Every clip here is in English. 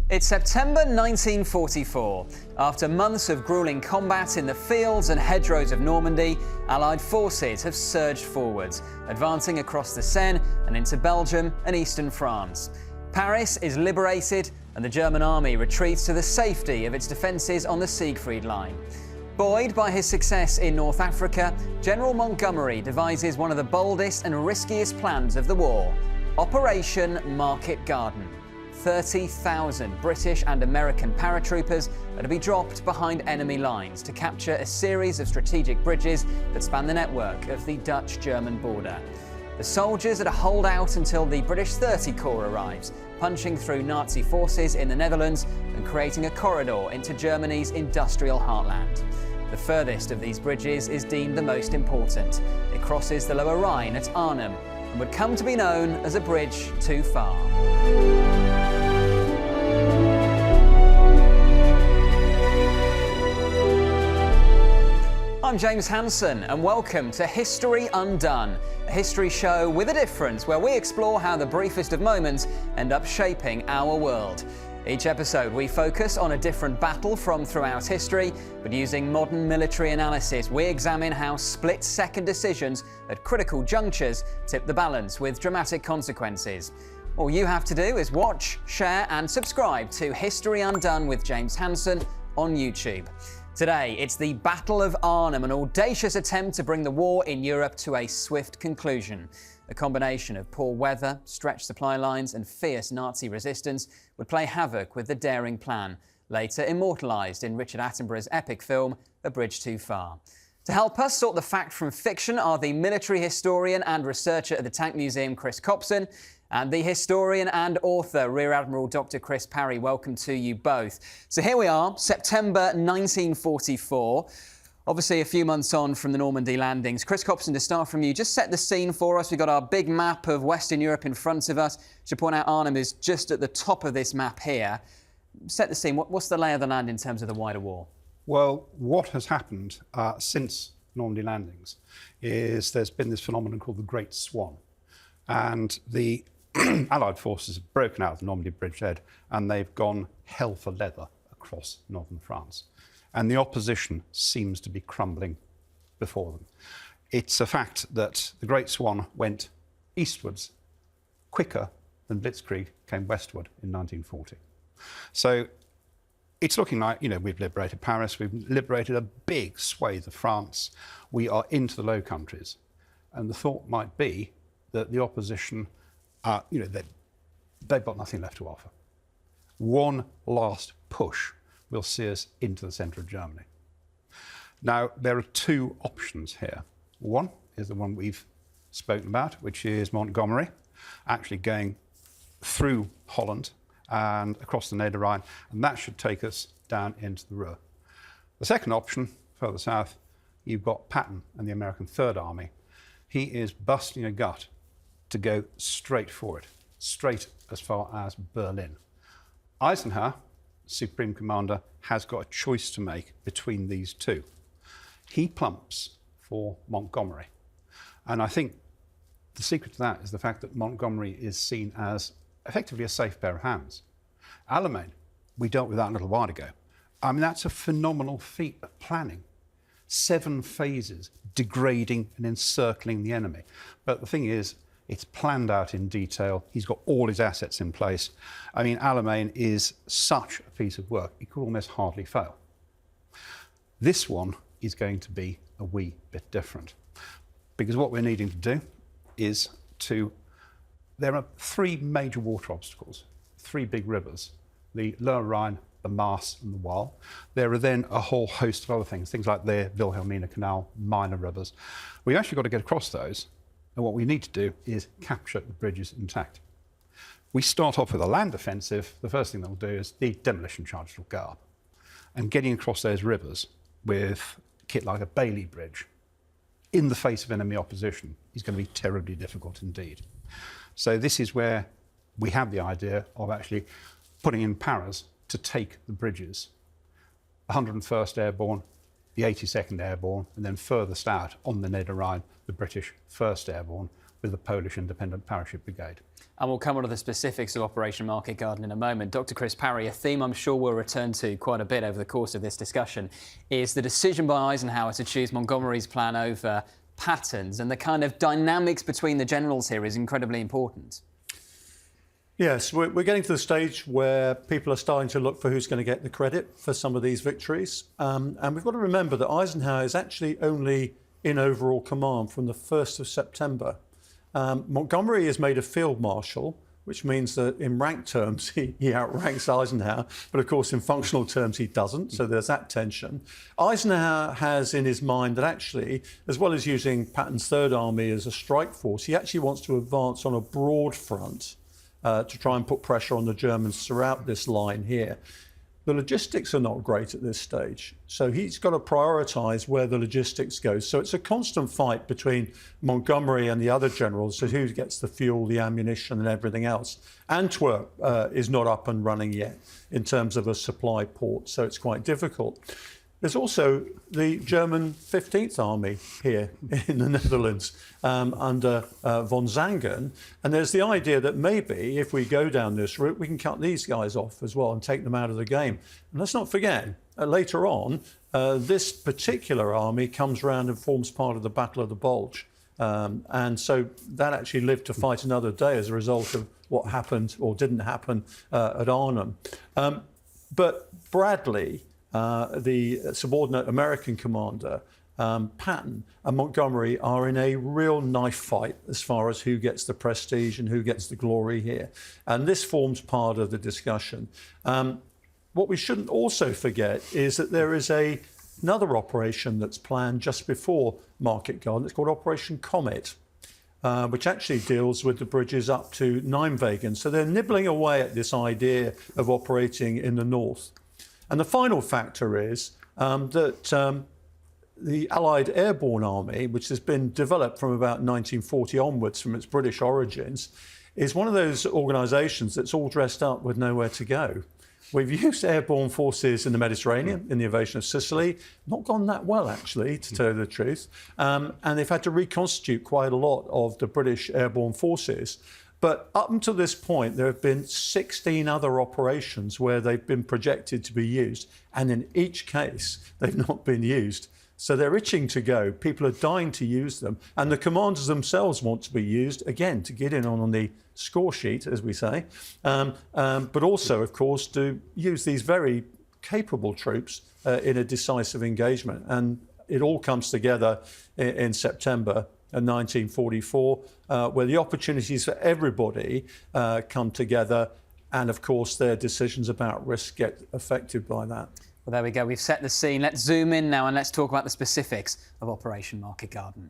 It's September 1944. After months of grueling combat in the fields and hedgerows of Normandy, Allied forces have surged forwards, advancing across the Seine and into Belgium and eastern France. Paris is liberated and the German army retreats to the safety of its defences on the Siegfried Line. Buoyed by his success in North Africa, General Montgomery devises one of the boldest and riskiest plans of the war: Operation Market Garden. 30,000 British and American paratroopers are to be dropped behind enemy lines to capture a series of strategic bridges that span the network of the Dutch-German border. The soldiers are to hold out until the British 30 Corps arrives, punching through Nazi forces in the Netherlands and creating a corridor into Germany's industrial heartland. The furthest of these bridges is deemed the most important. It crosses the Lower Rhine at Arnhem and would come to be known as a bridge too far. I'm James Hanson and welcome to History Undone, a history show with a difference where we explore how the briefest of moments end up shaping our world. Each episode we focus on a different battle from throughout history, but using modern military analysis we examine how split-second decisions at critical junctures tip the balance with dramatic consequences. All you have to do is watch, share and subscribe to History Undone with James Hanson on YouTube. Today, it's the Battle of Arnhem, an audacious attempt to bring the war in Europe to a swift conclusion. A combination of poor weather, stretched supply lines and fierce Nazi resistance would play havoc with the daring plan, later immortalised in Richard Attenborough's epic film, A Bridge Too Far. To help us sort the fact from fiction are the military historian and researcher at the Tank Museum, Chris Copson, and the historian and author, Rear Admiral Dr. Chris Parry. Welcome to you both. So here we are, September 1944. Obviously a few months on from the Normandy landings. Chris Copson, to start from you, just set the scene for us. We've got our big map of Western Europe in front of us. Should point out Arnhem is just at the top of this map here. Set the scene. What's the lay of the land in terms of the wider war? Well, what has happened since Normandy landings is there's been this phenomenon called the Great Swan. And the Allied forces have broken out of the Normandy bridgehead and they've gone hell for leather across northern France. And the opposition seems to be crumbling before them. It's a fact that the Great Swan went eastwards quicker than Blitzkrieg came westward in 1940. So it's looking like, we've liberated Paris, we've liberated a big swathe of France, we are into the Low Countries. And the thought might be that the opposition, they've got nothing left to offer. One last push will see us into the centre of Germany. Now, there are two options here. One is the one we've spoken about, which is Montgomery, actually going through Holland and across the Niederrhein, and that should take us down into the Ruhr. The second option, further south, you've got Patton and the American Third Army. He is busting a gut to go straight for it, straight as far as Berlin. Eisenhower, Supreme Commander, has got a choice to make between these two. He plumps for Montgomery. And I think the secret to that is the fact that Montgomery is seen as effectively a safe pair of hands. Alamein, we dealt with that a little while ago. I mean, that's a phenomenal feat of planning. 7 phases, degrading and encircling the enemy. But the thing is, it's planned out in detail. He's got all his assets in place. I mean, Alamein is such a piece of work, it could almost hardly fail. This one is going to be a wee bit different, because what we're needing to do is there are 3 major water obstacles, 3 big rivers, the Lower Rhine, the Maas and the Waal. There are then a whole host of other things like the Wilhelmina Canal, minor rivers. We've actually got to get across those. And what we need to do is capture the bridges intact. We start off with a land offensive. The first thing they'll do is the demolition charges will go up. And getting across those rivers with a kit like a Bailey Bridge in the face of enemy opposition is going to be terribly difficult indeed. So this is where we have the idea of actually putting in paras to take the bridges. 101st Airborne, the 82nd Airborne, and then furthest out on the Niederrhein, the British 1st Airborne, with the Polish Independent Parachute Brigade. And we'll come on to the specifics of Operation Market Garden in a moment. Dr. Chris Parry, a theme I'm sure we'll return to quite a bit over the course of this discussion is the decision by Eisenhower to choose Montgomery's plan over Patton's, and the kind of dynamics between the generals here is incredibly important. Yes, we're getting to the stage where people are starting to look for who's going to get the credit for some of these victories. And we've got to remember that Eisenhower is actually only in overall command from the 1st of September. Montgomery is made a field marshal, which means that in rank terms he outranks Eisenhower, but of course in functional terms he doesn't, so there's that tension. Eisenhower has in his mind that actually, as well as using Patton's Third Army as a strike force, he actually wants to advance on a broad front to try and put pressure on the Germans throughout this line here. The logistics are not great at this stage, so he's got to prioritise where the logistics goes. So it's a constant fight between Montgomery and the other generals as who gets the fuel, the ammunition and everything else. Antwerp is not up and running yet in terms of a supply port, so it's quite difficult. There's also the German 15th Army here in the Netherlands under von Zangen. And there's the idea that maybe if we go down this route, we can cut these guys off as well and take them out of the game. And let's not forget, later on, this particular army comes around and forms part of the Battle of the Bulge. And so that actually lived to fight another day as a result of what happened or didn't happen at Arnhem. But Bradley, the subordinate American commander, Patton and Montgomery are in a real knife fight as far as who gets the prestige and who gets the glory here. And this forms part of the discussion. What we shouldn't also forget is that there is another operation that's planned just before Market Garden. It's called Operation Comet, which actually deals with the bridges up to Nijmegen. So they're nibbling away at this idea of operating in the north. And the final factor is that the Allied Airborne Army, which has been developed from about 1940 onwards from its British origins, is one of those organisations that's all dressed up with nowhere to go. We've used airborne forces in the Mediterranean, in the invasion of Sicily. Not gone that well, actually, to tell you the truth. And they've had to reconstitute quite a lot of the British airborne forces. But up until this point, there have been 16 other operations where they've been projected to be used. And in each case, they've not been used. So they're itching to go. People are dying to use them. And the commanders themselves want to be used, again, to get in on the score sheet, as we say. But also, of course, to use these very capable troops in a decisive engagement. And it all comes together in September 1944, where the opportunities for everybody come together, and of course their decisions about risk get affected by that. Well, there we go. We've set the scene. Let's zoom in now and let's talk about the specifics of Operation Market Garden.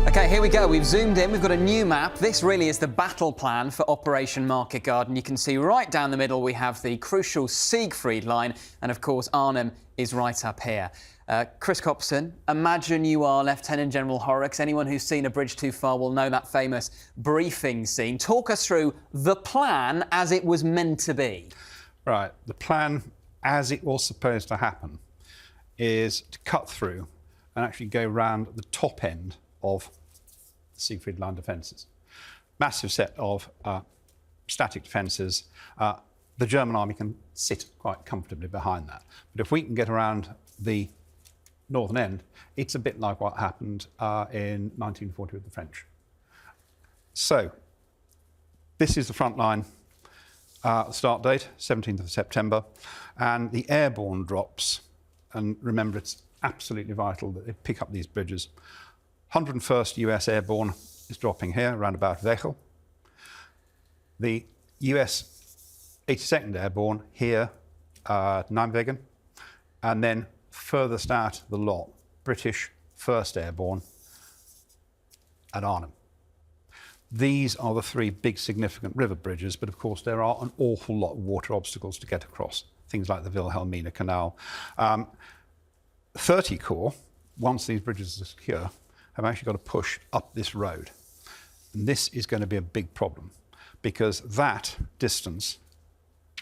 OK, here we go. We've zoomed in. We've got a new map. This really is the battle plan for Operation Market Garden. You can see right down the middle we have the crucial Siegfried line, and of course Arnhem is right up here. Chris Copson, imagine you are Lieutenant General Horrocks. Anyone who's seen A Bridge Too Far will know that famous briefing scene. Talk us through the plan as it was meant to be. Right, the plan as it was supposed to happen is to cut through and actually go round the top end of the Siegfried line defences. Massive set of static defences. The German army can sit quite comfortably behind that. But if we can get around the northern end, it's a bit like what happened in 1940 with the French. So this is the front line start date, 17th of September, and the airborne drops, and remember it's absolutely vital that they pick up these bridges. 101st US Airborne is dropping here, around about Wechel. The US 82nd Airborne here, Nijmegen, and then furthest out the lot, British 1st Airborne at Arnhem. These are the three big significant river bridges, but of course there are an awful lot of water obstacles to get across, things like the Wilhelmina Canal. 30 Corps, once these bridges are secure, have actually got to push up this road. And this is going to be a big problem, because that distance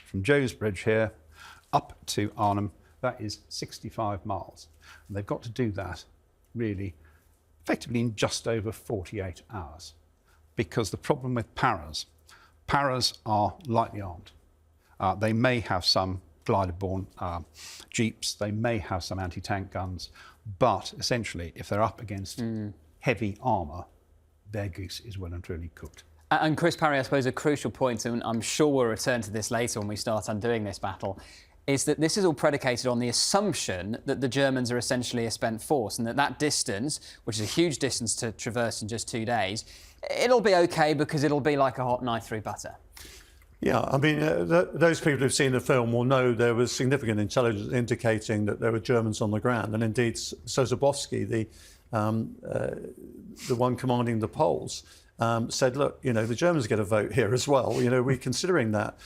from Joe's Bridge here up to Arnhem, That is 65 miles. And they've got to do that really effectively in just over 48 hours. Because the problem with Parras are lightly armed. They may have some glider-borne jeeps, they may have some anti-tank guns, but essentially, if they're up against heavy armour, their goose is well and truly cooked. And Chris, Parry, I suppose a crucial point, and I'm sure we'll return to this later when we start undoing this battle, is that this is all predicated on the assumption that the Germans are essentially a spent force, and that distance, which is a huge distance to traverse in just 2 days, it'll be okay because it'll be like a hot knife through butter. Yeah, I mean, those people who've seen the film will know there was significant intelligence indicating that there were Germans on the ground, and indeed Sosabowski, the one commanding the Poles, said, look, you know, the Germans get a vote here as well. You know, we're considering that.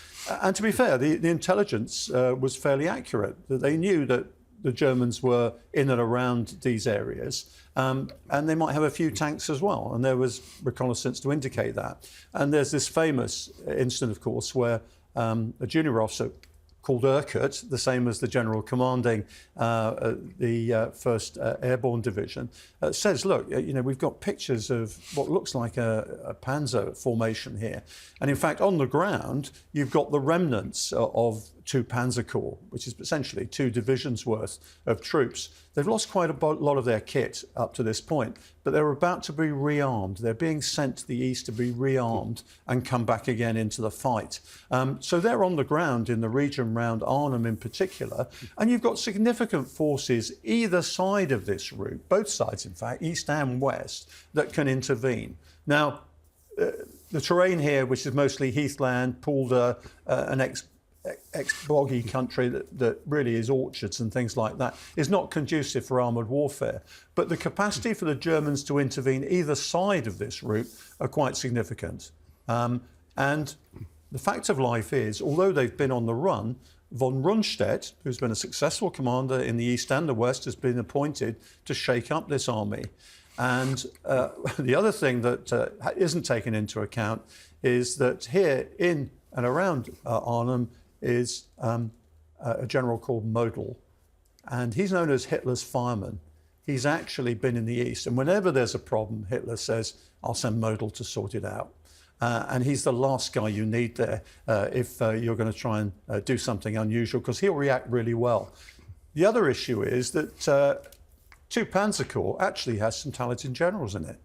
And to be fair, the intelligence was fairly accurate. They knew that the Germans were in and around these areas, and they might have a few tanks as well. And there was reconnaissance to indicate that. And there's this famous incident, of course, where a junior officer called Urquhart, the same as the general commanding the 1st Airborne Division, says, look, you know, we've got pictures of what looks like a panzer formation here. And in fact, on the ground, you've got the remnants of 2 Panzer Corps, which is essentially 2 divisions worth of troops. They've lost quite a lot of their kit up to this point, but they're about to be rearmed. They're being sent to the east to be rearmed and come back again into the fight. So they're on the ground in the region around Arnhem in particular, and you've got significant forces either side of this route, both sides in fact, east and west, that can intervene. Now, the terrain here, which is mostly heathland, poulder, an ex-boggy country that really is orchards and things like that, is not conducive for armoured warfare. But the capacity for the Germans to intervene either side of this route are quite significant. And the fact of life is, although they've been on the run, von Rundstedt, who's been a successful commander in the east and the west, has been appointed to shake up this army. And the other thing that isn't taken into account is that here in and around Arnhem is a general called Model, and he's known as Hitler's fireman. He's actually been in the east, and whenever there's a problem, Hitler says, I'll send Model to sort it out. And he's the last guy you need there if you're going to try and do something unusual, because he'll react really well. The other issue is that 2 Panzer Corps actually has some talented generals in it.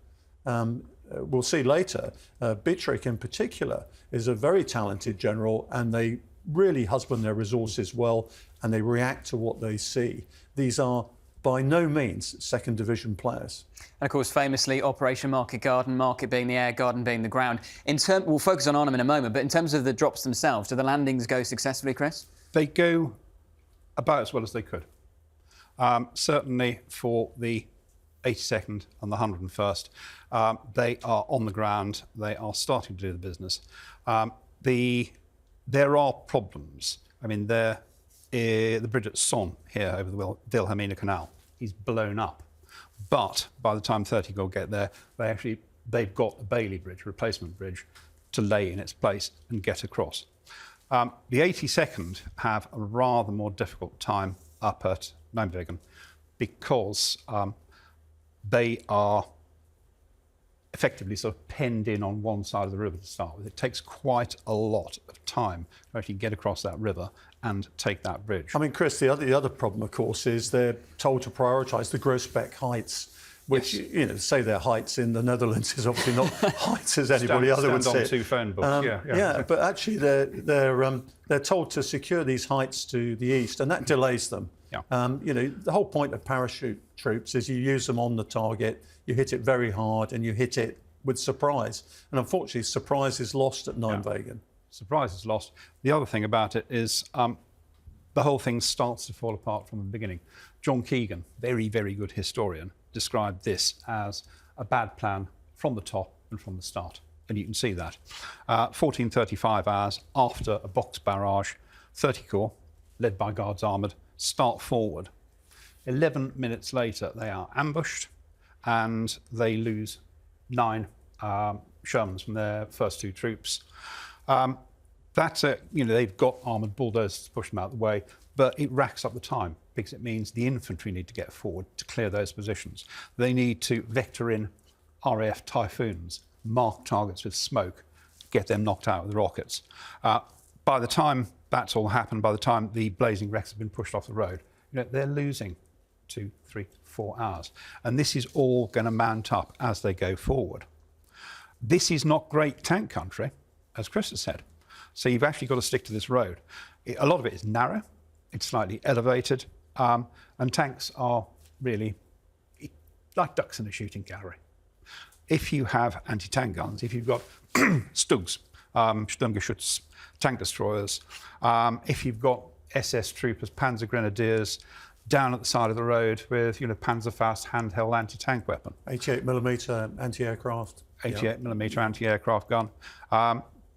We'll see later, Bittrick in particular is a very talented general, and they really husband their resources well, and they react to what they see. These are by no means 2nd Division players. And of course, famously, Operation Market Garden, Market being the air, Garden being the ground. We'll focus on Arnhem in a moment, but in terms of the drops themselves, do the landings go successfully, Chris? They go about as well as they could. Certainly for the 82nd and the 101st, they are on the ground, they are starting to do the business. There are problems. I mean, the bridge at Son here over the Wilhelmina Canal is blown up. But by the time 30 Corps get there, they've got a Bailey Bridge, replacement bridge, to lay in its place and get across. The 82nd have a rather more difficult time up at Nijmegen because they are effectively sort of penned in on one side of the river to start with. It takes quite a lot of time to actually get across that river and take that bridge. I mean, Chris, the other problem, of course, is they're told to prioritise the Groesbeck heights, which, yes, you know, say their heights in the Netherlands is obviously not heights as anybody other would say. On 2 phone books, yeah, but actually they're told to secure these heights to the east, and that delays them. Yeah. You know, the whole point of parachute troops is you use them on the target, you hit it very hard, and you hit it with surprise. And unfortunately, surprise is lost at Nijmegen. Yeah. Surprise is lost. The other thing about it is the whole thing starts to fall apart from the beginning. John Keegan, very, very good historian, described this as a bad plan from the top and from the start. And you can see that. 1435 hours after a box barrage, 30 Corps, led by Guards Armoured, start forward. 11 minutes later, they are ambushed and they lose 9 Shermans from their first 2 troops. That's it. You know, they've got armoured bulldozers to push them out of the way, but it racks up the time. because it means the infantry need to get forward to clear those positions. They need to vector in RAF Typhoons, mark targets with smoke, get them knocked out with rockets. By the time that's all happened, by the time the blazing wrecks have been pushed off the road, they're losing 2, 3, 4 hours. And this is all going to mount up as they go forward. This is not great tank country, as Chris has said. So you've actually got to stick to this road. A lot of it is narrow, it's slightly elevated, and tanks are really like ducks in a shooting gallery. If you have anti-tank guns, if you've got Stugs, Sturmgeschütz, tank destroyers, if you've got SS troopers, Panzer Grenadiers, down at the side of the road with Panzerfaust handheld anti-tank weapon. 88mm anti-aircraft. 88mm anti-aircraft gun.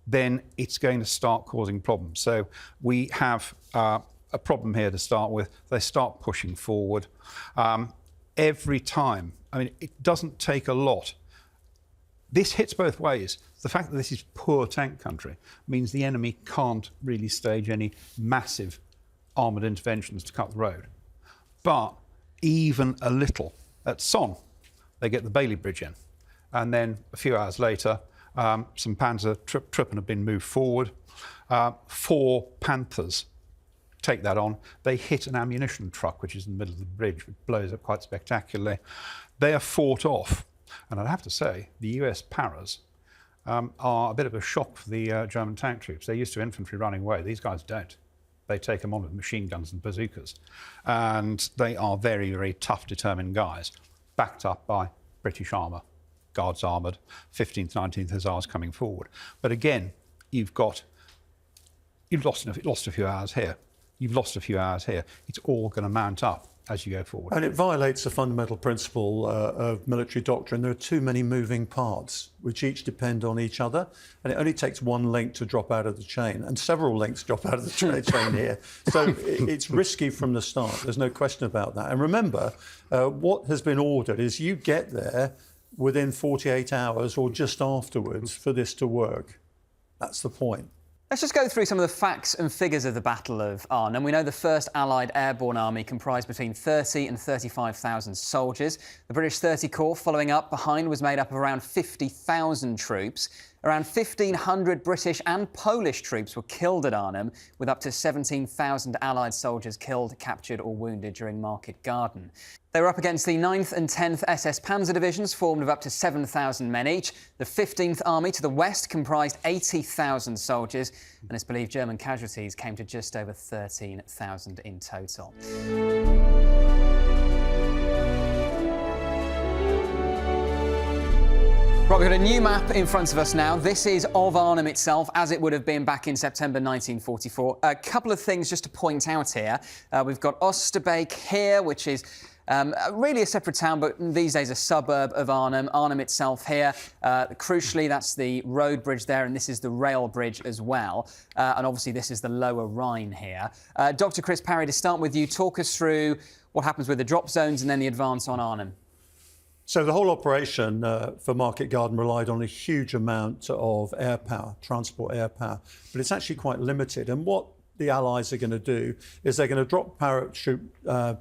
Then it's going to start causing problems. So we have a problem here to start with. They start pushing forward. Every time, it doesn't take a lot. This hits both ways. The fact that this is poor tank country means the enemy can't really stage any massive armoured interventions to cut the road. But even a little, at Son, they get the Bailey Bridge in. And then a few hours later, some Panzer Truppen have been moved forward. 4 Panthers take that on. They hit an ammunition truck, which is in the middle of the bridge, which blows up quite spectacularly. They are fought off. And I'd have to say, the US Paras are a bit of a shock for the German tank troops. They're used to infantry running away. These guys don't. They take them on with machine guns and bazookas. And they are very, very tough, determined guys, backed up by British armour, Guards armoured, 15th, 19th Hussars coming forward. But again, you've lost a few hours here. You've lost a few hours here. It's all going to mount up as you go forward. And it violates a fundamental principle of military doctrine. There are too many moving parts, which each depend on each other. And it only takes one link to drop out of the chain, and several links drop out of the chain here. So it's risky from the start. There's no question about that. And remember, what has been ordered is you get there within 48 hours or just afterwards for this to work. That's the point. Let's just go through some of the facts and figures of the Battle of Arnhem. We know the first Allied airborne army comprised between 30 and 35,000 soldiers. The British 30 Corps following up behind was made up of around 50,000 troops. Around 1,500 British and Polish troops were killed at Arnhem, with up to 17,000 Allied soldiers killed, captured or wounded during Market Garden. They were up against the 9th and 10th SS Panzer Divisions, formed of up to 7,000 men each. The 15th Army to the west comprised 80,000 soldiers, and it's believed German casualties came to just over 13,000 in total. Right, we've got a new map in front of us now. This is of Arnhem itself, as it would have been back in September 1944. A couple of things just to point out here. We've got Oosterbeek here, which is really a separate town, but these days a suburb of Arnhem. Arnhem itself here. Crucially, that's the road bridge there, and this is the rail bridge as well. And obviously, this is the Lower Rhine here. Dr. Chris Parry, to start with you, talk us through what happens with the drop zones and then the advance on Arnhem. So the whole operation for Market Garden relied on a huge amount of air power, transport air power, but it's actually quite limited. And what the Allies are going to do is they're going to drop parachute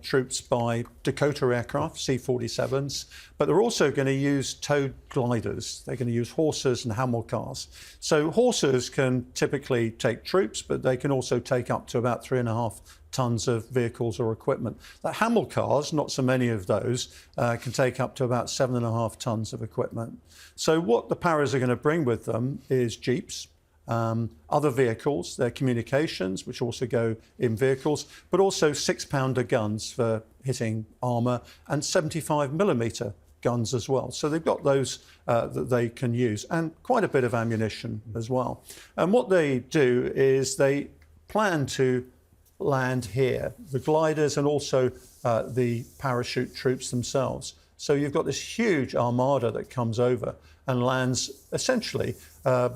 troops by Dakota aircraft, C-47s, but they're also going to use towed gliders. They're going to use horses and Hamel cars. So horses can typically take troops, but they can also take up to about 3.5 tons of vehicles or equipment. The Hamel cars, not so many of those, can take up to about 7.5 tons of equipment. So what the Paras are going to bring with them is jeeps, other vehicles, their communications, which also go in vehicles, but also 6-pounder guns for hitting armour and 75mm guns as well. So they've got those that they can use, and quite a bit of ammunition as well. And what they do is they plan to land here, the gliders and also the parachute troops themselves. So you've got this huge armada that comes over and lands essentially a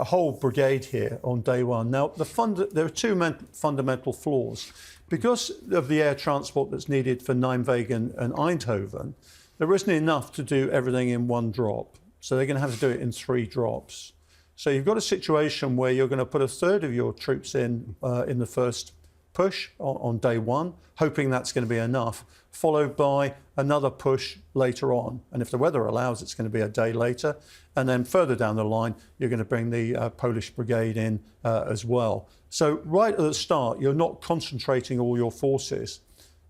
whole brigade here on day one. Now, there are two fundamental flaws. Because of the air transport that's needed for Nijmegen and Eindhoven, there isn't enough to do everything in one drop. So they're going to have to do it in 3 drops. So you've got a situation where you're going to put a third of your troops in the first push on day one, hoping that's going to be enough, followed by another push later on. And if the weather allows, it's going to be a day later. And then further down the line, you're going to bring the Polish brigade in as well. So right at the start, you're not concentrating all your forces.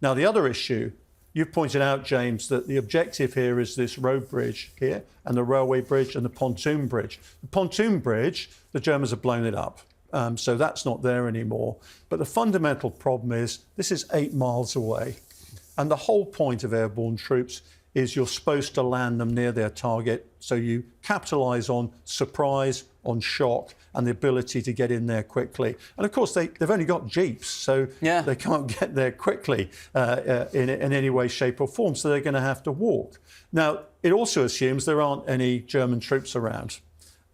Now, the other issue, you've pointed out, James, that the objective here is this road bridge here and the railway bridge and the pontoon bridge. The pontoon bridge, the Germans have blown it up. So that's not there anymore. But the fundamental problem is this is 8 miles away. And the whole point of airborne troops is you're supposed to land them near their target. So you capitalise on surprise, on shock, and the ability to get in there quickly. And of course, they've only got jeeps, so they can't get there quickly in any way, shape or form. So they're going to have to walk. Now, it also assumes there aren't any German troops around.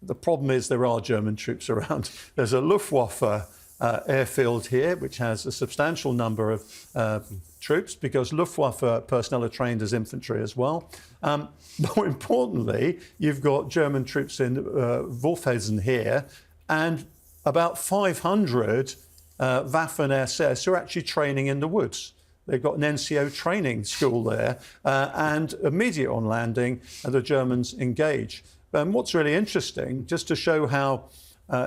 The problem is there are German troops around. There's a Luftwaffe airfield here, which has a substantial number of troops, because Luftwaffe personnel are trained as infantry as well. More importantly, you've got German troops in Wolfhessen here, and about 500 Waffen-SS who are actually training in the woods. They've got an NCO training school there, and immediate on landing, the Germans engage. And what's really interesting, just to show how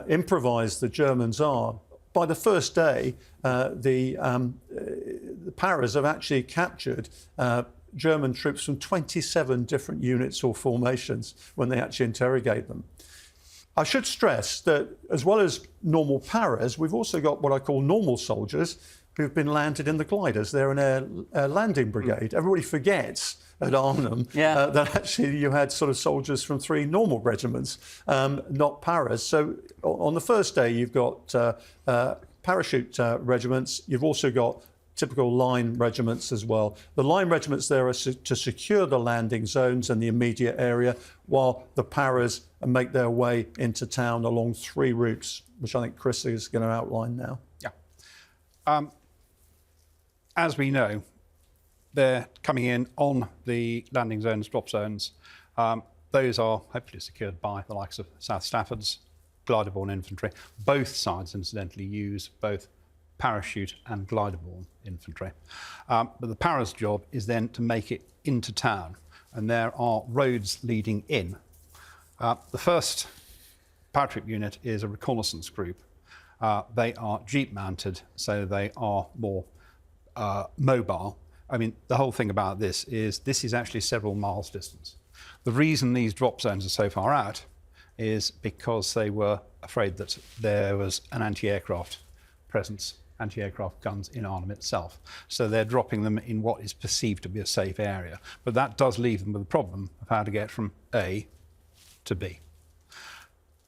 improvised the Germans are, by the first day, the Paras have actually captured German troops from 27 different units or formations when they actually interrogate them. I should stress that as well as normal Paras, we've also got what I call normal soldiers who've been landed in the gliders. They're an air landing brigade. Everybody forgets at Arnhem that actually you had sort of soldiers from 3 normal regiments, not Paras. So on the first day, you've got parachute regiments. You've also got typical line regiments as well. The line regiments there are to secure the landing zones and the immediate area, while the Paras make their way into town along 3 routes, which I think Chris is going to outline now. Yeah. As we know, they're coming in on the landing zones, drop zones. Those are hopefully secured by the likes of South Stafford's glider-borne infantry. Both sides, incidentally, use both parachute and glider-borne infantry. But the Paras' job is then to make it into town, and there are roads leading in. The first paratroop unit is a reconnaissance group. They are jeep-mounted, so they are more mobile. I mean, the whole thing about this is actually several miles distance. The reason these drop zones are so far out is because they were afraid that there was an anti-aircraft presence, anti-aircraft guns in Arnhem itself. So they're dropping them in what is perceived to be a safe area. But that does leave them with the problem of how to get from A to B.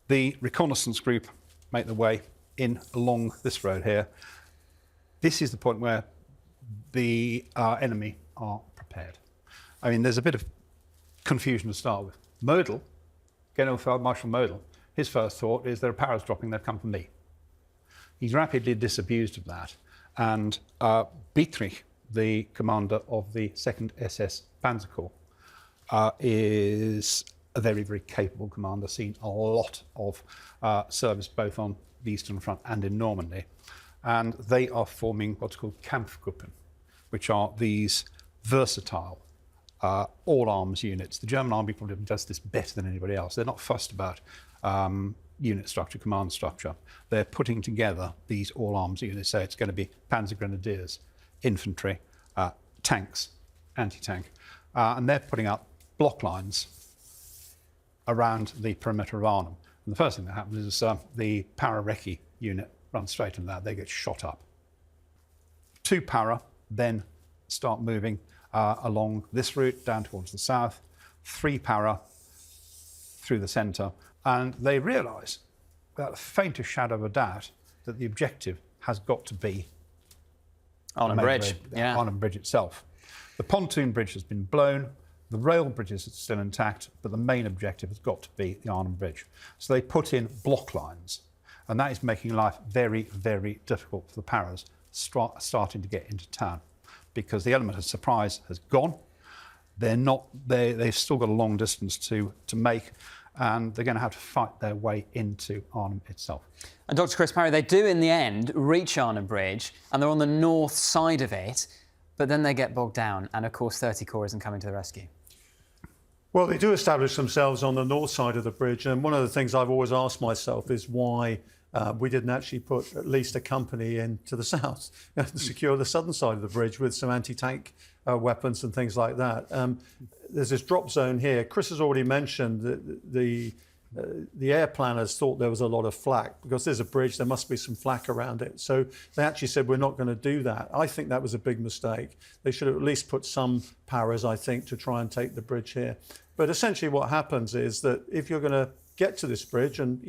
The reconnaissance group make their way in along this road here. This is the point where the enemy are prepared. I mean, there's a bit of confusion to start with. Model, General Marshal Model, his first thought is there are Paras dropping, they've come for me. He's rapidly disabused of that, and Dietrich, the commander of the 2nd SS Panzer Corps, is a very, very capable commander, seen a lot of service both on the Eastern Front and in Normandy. And they are forming what's called Kampfgruppen, which are these versatile all-arms units. The German army probably does this better than anybody else. They're not fussed about unit structure, command structure. They're putting together these all-arms units. So it's going to be Panzer Grenadiers, infantry, tanks, anti-tank, and they're putting up block lines around the perimeter of Arnhem. And the first thing that happens is the Para-Recce unit runs straight into that. They get shot up. 2 Para then start moving along this route down towards the south, 3 Para through the centre, and they realise, without the faintest shadow of a doubt, that the objective has got to be Arnhem Bridge. Arnhem Bridge itself. The pontoon bridge has been blown, the rail bridges are still intact, but the main objective has got to be the Arnhem Bridge. So they put in block lines, and that is making life very, very difficult for the Paras starting to get into town, because the element of surprise has gone. They've still got a long distance to make, and they're going to have to fight their way into Arnhem itself. And Dr. Chris Parry, they do in the end reach Arnhem Bridge, and they're on the north side of it, but then they get bogged down, and of course 30 Corps isn't coming to the rescue. Well, they do establish themselves on the north side of the bridge, and one of the things I've always asked myself is why we didn't actually put at least a company in to the south to secure the southern side of the bridge with some anti-tank weapons and things like that. There's this drop zone here. Chris has already mentioned that the air planners thought there was a lot of flak. Because there's a bridge, there must be some flak around it. So they actually said, we're not going to do that. I think that was a big mistake. They should have at least put some paras, I think, to try and take the bridge here. But essentially what happens is that if you're going to get to this bridge, and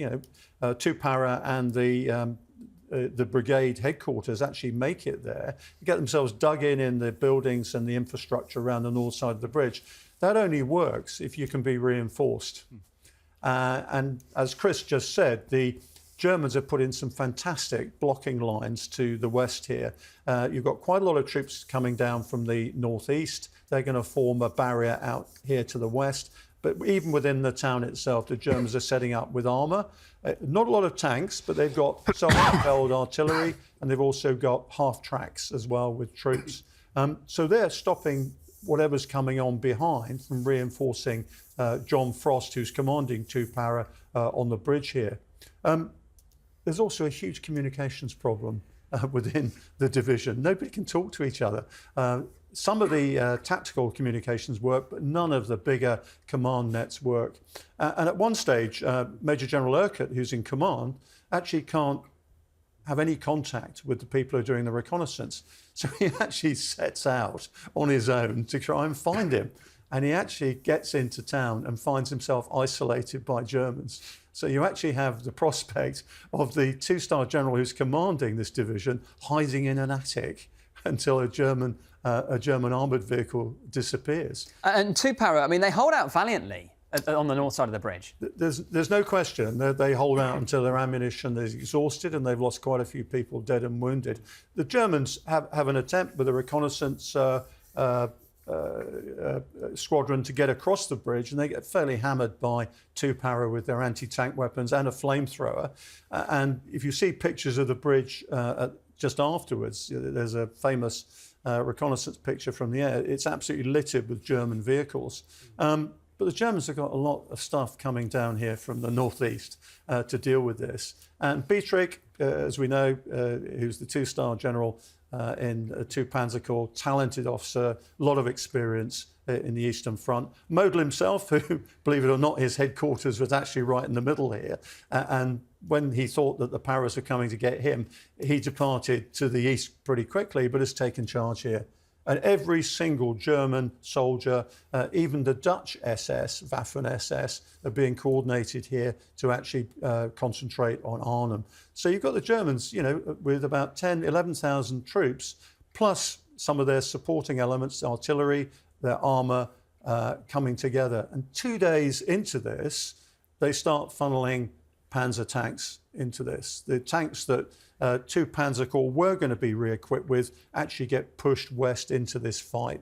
2 para and the brigade headquarters actually make it there, get themselves dug in the buildings and the infrastructure around the north side of the bridge, that only works if you can be reinforced. And as Chris just said, the Germans have put in some fantastic blocking lines to the west here. You've got quite a lot of troops coming down from the northeast. They're going to form a barrier out here to the west. But even within the town itself, the Germans are setting up with armour. Not a lot of tanks, but they've got self-propelled artillery, and they've also got half tracks as well with troops. So they're stopping whatever's coming on behind from reinforcing John Frost, who's commanding 2 para on the bridge here. There's also a huge communications problem within the division. Nobody can talk to each other. Some of the tactical communications work, but none of the bigger command nets work. And at one stage, Major General Urquhart, who's in command, actually can't have any contact with the people who are doing the reconnaissance. So he actually sets out on his own to try and find him. And he actually gets into town and finds himself isolated by Germans. So you actually have the prospect of the 2-star general who's commanding this division hiding in an attic until a German armoured vehicle disappears. And 2 para, I mean, they hold out valiantly on the north side of the bridge. There's no question that they hold out until their ammunition is exhausted, and they've lost quite a few people dead and wounded. The Germans have an attempt with a reconnaissance squadron to get across the bridge, and they get fairly hammered by 2 para with their anti-tank weapons and a flamethrower. And if you see pictures of the bridge just afterwards, there's a famous reconnaissance picture from the air. It's absolutely littered with German vehicles. But the Germans have got a lot of stuff coming down here from the northeast to deal with this. And Bietrich, as we know, who's the 2-star general in 2 Panzer Corps, talented officer, a lot of experience in the Eastern Front. Model himself, who, believe it or not, his headquarters was actually right in the middle here. And when he thought that the Paras were coming to get him, he departed to the east pretty quickly, but has taken charge here. And every single German soldier, even the Dutch SS, Waffen-SS, are being coordinated here to actually concentrate on Arnhem. So you've got the Germans, with about 10, 11,000 troops, plus some of their supporting elements, artillery, their armour, coming together. And 2 days into this, they start funneling Panzer tanks into this. The tanks that 2 Panzer Corps were going to be re-equipped with actually get pushed west into this fight.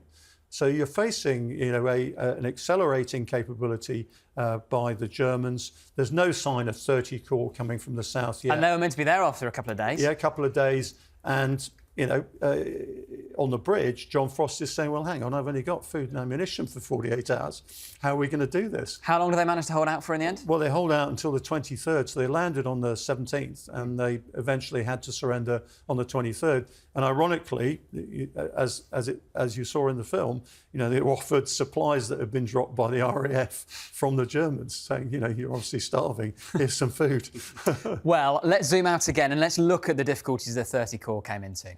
So you're facing, an accelerating capability by the Germans. There's no sign of 30 Corps coming from the south yet. And they were meant to be there after a couple of days. Yeah, a couple of days. And on the bridge, John Frost is saying, well, hang on, I've only got food and ammunition for 48 hours. How are we going to do this? How long do they manage to hold out for in the end? Well, they hold out until the 23rd. So they landed on the 17th, and they eventually had to surrender on the 23rd. And ironically, as you saw in the film, they offered supplies that had been dropped by the RAF from the Germans, saying, you're obviously starving, here's some food. Well, let's zoom out again and let's look at the difficulties the 30 Corps came into.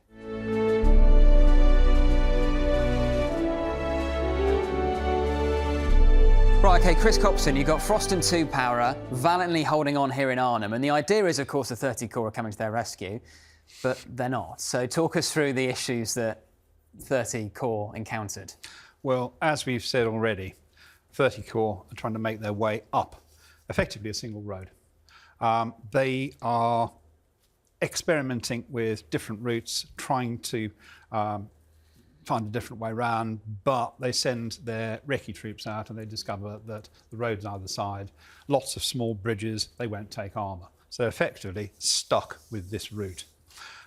Right, OK, Chris Copson, you've got Frost and 2 para valiantly holding on here in Arnhem, and the idea is, of course, the 30 Corps are coming to their rescue, but they're not. So talk us through the issues that 30 Corps encountered. Well, as we've said already, 30 Corps are trying to make their way up, effectively a single road. They are experimenting with different routes, trying to find a different way round, but they send their recce troops out and they discover that the roads on either side, lots of small bridges, they won't take armour. So they're effectively stuck with this route.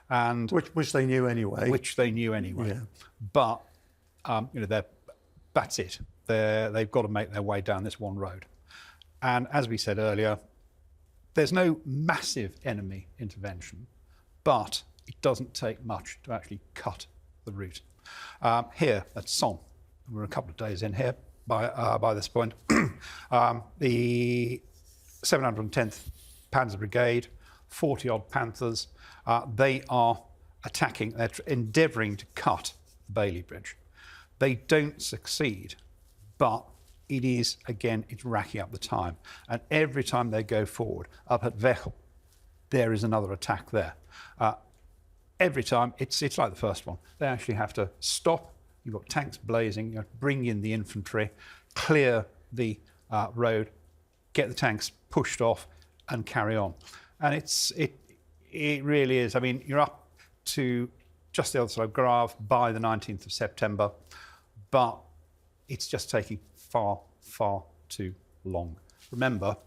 And which they knew anyway. Which they knew anyway. Yeah. But, that's it. They've got to make their way down this one road. And as we said earlier, there's no massive enemy intervention, but it doesn't take much to actually cut the route. Here at Somme, we're a couple of days in here by this point, the 710th Panzer Brigade, 40-odd Panthers, they are attacking, they're endeavouring to cut the Bailey Bridge. They don't succeed, but it is, again, it's racking up the time. And every time they go forward, up at Wechel, there is another attack there. Every time, it's like the first one. They actually have to stop. You've got tanks blazing. You have to bring in the infantry, clear the road, get the tanks pushed off, and carry on. And it really is. I mean, you're up to just the other side of Grave by the 19th of September, but it's just taking far, far too long. Remember,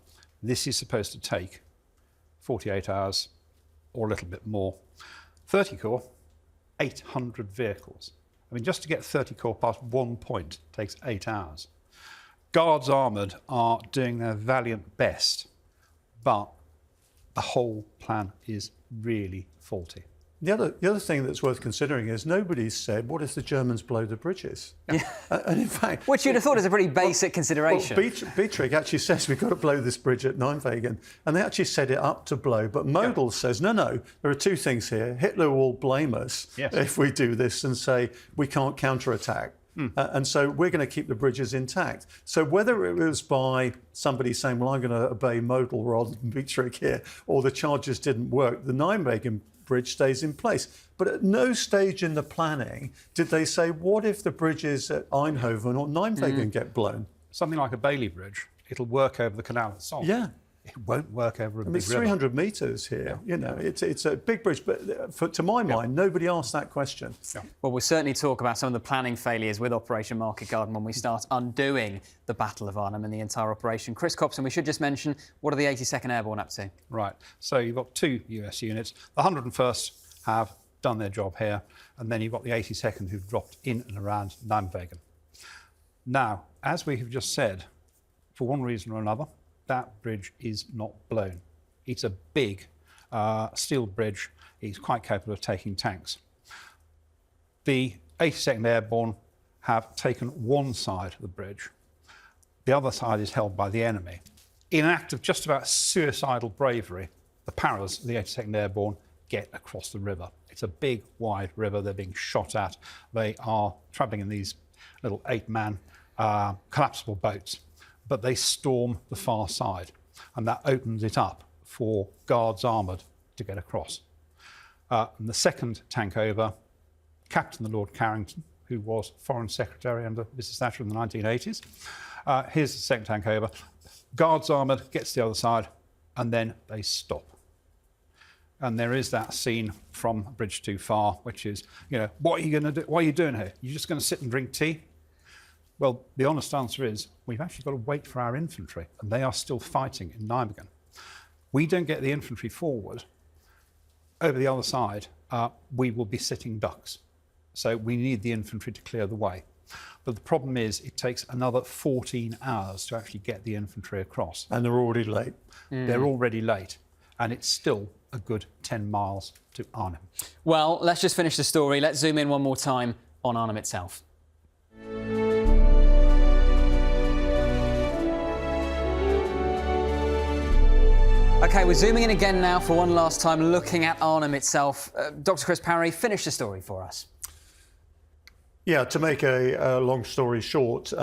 this is supposed to take 48 hours or a little bit more. 30 Corps, 800 vehicles. I mean, just to get 30 Corps past one point takes 8 hours. Guards Armoured are doing their valiant best, but the whole plan is really faulty. The other thing that's worth considering is nobody's said, what if the Germans blow the bridges? Yeah. And in fact... Which you'd have thought is a pretty basic consideration. Well, Bietrich actually says we've got to blow this bridge at Nijmegen. And they actually set it up to blow. But Model says, no, there are two things here. Hitler will blame us if we do this and say we can't counterattack. And so we're going to keep the bridges intact. So whether it was by somebody saying, well, I'm going to obey Model rather than Bietrich here, or the charges didn't work, the Nijmegen bridge stays in place. But at no stage in the planning did they say, what if the bridges at Eindhoven or Nijmegen get blown? Something like a Bailey Bridge, it'll work over the canal at Somme. Yeah. It won't work over a big it's river. 300 metres here. Yeah. You know, it's a big bridge. But to my mind, nobody asked that question. Yeah. Well, we'll certainly talk about some of the planning failures with Operation Market Garden when we start undoing the Battle of Arnhem and the entire operation. Chris Copson, we should just mention, what are the 82nd Airborne up to? Right. So you've got two US units. The 101st have done their job here, and then you've got the 82nd who've dropped in and around Nijmegen. Now, as we have just said, for one reason or another, that bridge is not blown. It's a big steel bridge. It's quite capable of taking tanks. The 82nd Airborne have taken one side of the bridge. The other side is held by the enemy. In an act of just about suicidal bravery, the Paras, the 82nd Airborne, get across the river. It's a big, wide river. They're being shot at. They are travelling in these little 8-man collapsible boats, but they storm the far side, and that opens it up for Guards Armoured to get across. And the second tank over, Captain the Lord Carrington, who was Foreign Secretary under Mrs. Thatcher in the 1980s. Here's the second tank over. Guards Armoured gets to the other side, and then they stop. And there is that scene from Bridge Too Far, which is, what are you going to do? What are you doing here? You're just going to sit and drink tea? Well, the honest answer is we've actually got to wait for our infantry, and they are still fighting in Nijmegen. We don't get the infantry forward. Over the other side, we will be sitting ducks. So we need the infantry to clear the way. But the problem is it takes another 14 hours to actually get the infantry across. And they're already late. They're already late, and it's still a good 10 miles to Arnhem. Well, let's just finish the story. Let's zoom in one more time on Arnhem itself. OK, we're zooming in again now for one last time, looking at Arnhem itself. Dr. Chris Parry, finish the story for us. Yeah, to make a long story short,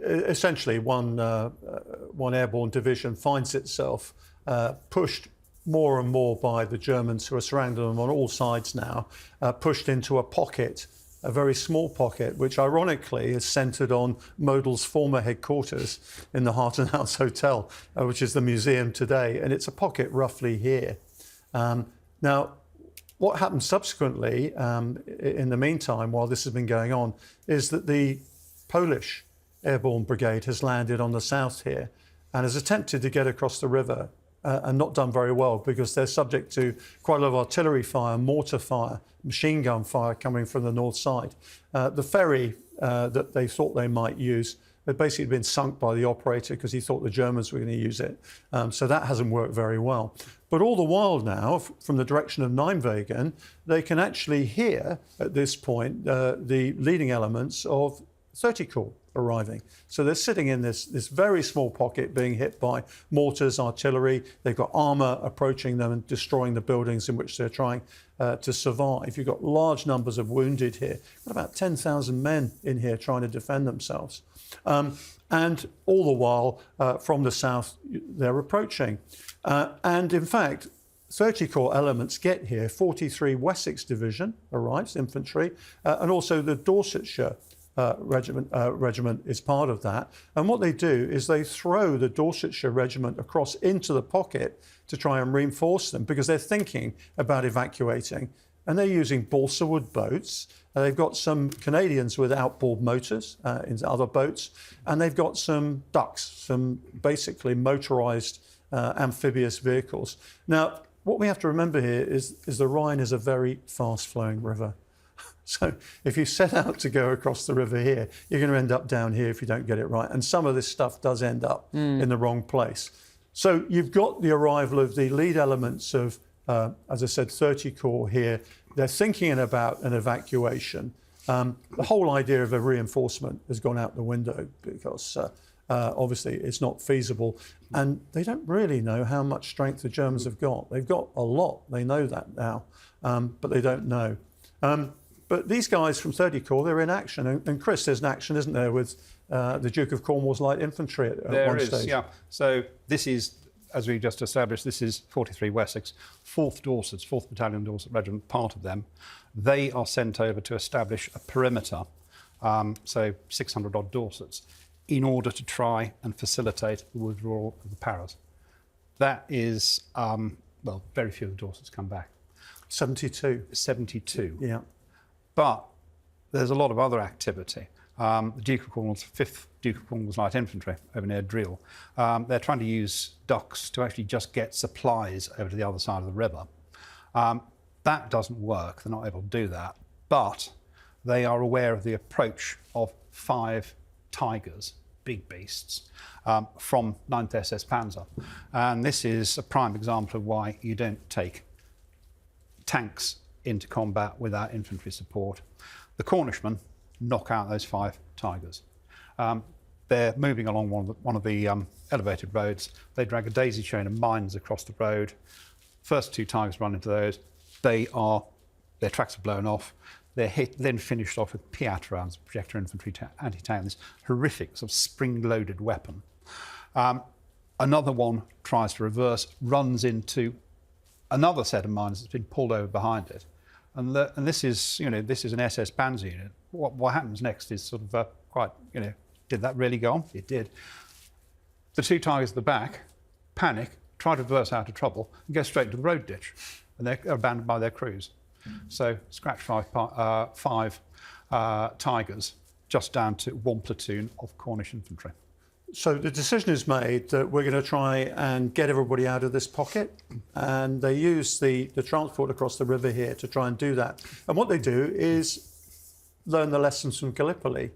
essentially one airborne division finds itself pushed more and more by the Germans, who are surrounding them on all sides now, pushed into a pocket, a very small pocket, which ironically is centred on Model's former headquarters in the Heart and House Hotel, which is the museum today. And it's a pocket roughly here. Now, what happened subsequently, in the meantime, while this has been going on, is that the Polish Airborne Brigade has landed on the south here and has attempted to get across the river and not done very well because they're subject to quite a lot of artillery fire, mortar fire, machine gun fire coming from the north side. The ferry that they thought they might use had basically been sunk by the operator because he thought the Germans were going to use it. So that hasn't worked very well. But all the while now, from the direction of Nijmegen, they can actually hear at this point the leading elements of 30 Corps arriving. So they're sitting in this very small pocket being hit by mortars, artillery. They've got armour approaching them and destroying the buildings in which they're trying to survive. You've got large numbers of wounded here. Got about 10,000 men in here trying to defend themselves. And all the while, from the south, they're approaching. And in fact, 30 Corps elements get here. 43 Wessex Division arrives, infantry, and also the Dorsetshire regiment is part of that. And what they do is they throw the Dorsetshire regiment across into the pocket to try and reinforce them because they're thinking about evacuating. And they're using balsa wood boats. They've got some Canadians with outboard motors in other boats. And they've got some ducks, some basically motorised amphibious vehicles. Now, what we have to remember here is the Rhine is a very fast-flowing river. So if you set out to go across the river here, you're going to end up down here if you don't get it right. And some of this stuff does end up in the wrong place. So you've got the arrival of the lead elements of, as I said, 30 Corps here. They're thinking about an evacuation. The whole idea of a reinforcement has gone out the window because obviously it's not feasible. And they don't really know how much strength the Germans have got. They've got a lot. They know that now, but they don't know. But these guys from 30 Corps, they're in action. And Chris, there's an action, isn't there, with the Duke of Cornwall's light infantry at one stage? There is, yeah. So this is, as we just established, this is 43 Wessex, 4th Dorsets, 4th Battalion Dorset Regiment, part of them. They are sent over to establish a perimeter, so 600 odd Dorsets, in order to try and facilitate the withdrawal of the Paras. That is, well, very few of the Dorsets come back. 72. 72. Yeah. But there's a lot of other activity. The Duke of Cornwall's 5th Duke of Cornwall's Light Infantry over near Drill, they're trying to use ducks to actually just get supplies over to the other side of the river. That doesn't work. They're not able to do that. But they are aware of the approach of 5 Tigers, big beasts, from 9th SS Panzer. And this is a prime example of why you don't take tanks into combat without infantry support. The Cornishmen knock out those 5 Tigers. They're moving along one of the elevated roads. They drag a daisy chain of mines across the road. First 2 Tigers run into those. Their tracks are blown off. They're hit, then finished off with Piat rounds, projector infantry anti-tank, this horrific sort of spring-loaded weapon. Another one tries to reverse, runs into another set of mines that's been pulled over behind it. And this is, this is an SS Panzer unit. What happens next is sort of quite, did that really go on? It did. The 2 Tigers at the back panic, try to reverse out of trouble, and go straight to the road ditch. And they're abandoned by their crews. So scratch 5 Tigers, just down to 1 platoon of Cornish infantry. So the decision is made that we're going to try and get everybody out of this pocket, and they use the transport across the river here to try and do that. And what they do is learn the lessons from Gallipoli,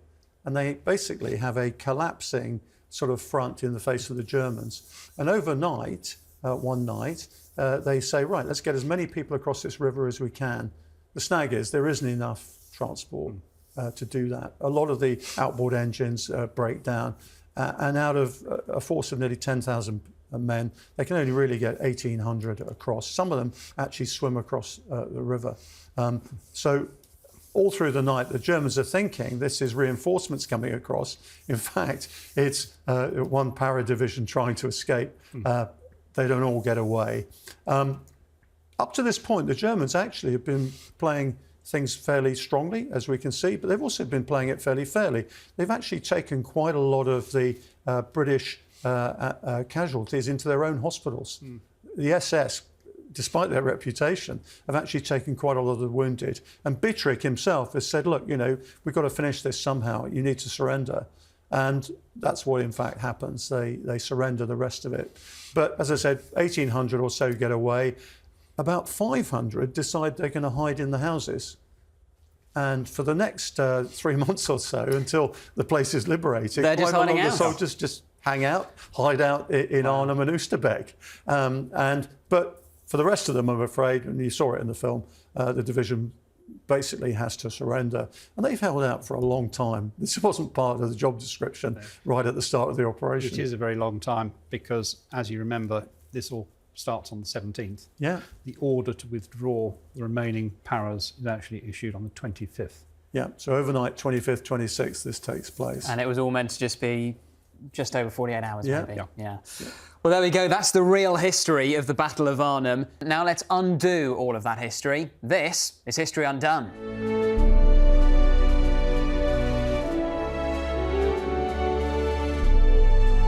and they basically have a collapsing sort of front in the face of the Germans. And overnight, one night, they say, right, let's get as many people across this river as we can. The snag is there isn't enough transport to do that. A lot of the outboard engines break down. And out of a force of nearly 10,000 men, they can only really get 1,800 across. Some of them actually swim across the river. So all through the night, the Germans are thinking this is reinforcements coming across. In fact, it's one para division trying to escape. They don't all get away. Up to this point, the Germans actually have been playing things fairly strongly, as we can see, but they've also been playing it fairly fairly. They've actually taken quite a lot of the British casualties into their own hospitals. The SS despite their reputation, have actually taken quite a lot of the wounded. And Bittrick himself has said, look, we've got to finish this somehow. You need to surrender. And that's what, in fact, happens. They surrender the rest of it. But as I said, 1,800 or so get away. About 500 decide they're going to hide in the houses. And for the next 3 months or so, until the place is liberated, they're just hiding out. The soldiers just hang out, hide out in Arnhem and Oosterbeek. But for the rest of them, I'm afraid, and you saw it in the film, the division basically has to surrender. And they've held out for a long time. This wasn't part of the job description right at the start of the operation. Which is a very long time because, as you remember, this all starts on the 17th. Yeah. The order to withdraw the remaining paras is actually issued on the 25th. Yeah, so overnight, 25th, 26th, this takes place. And it was all meant to just be just over 48 hours, Yeah. maybe. Yeah. Well, there we go. That's the real history of the Battle of Arnhem. Now let's undo all of that history. This is History Undone.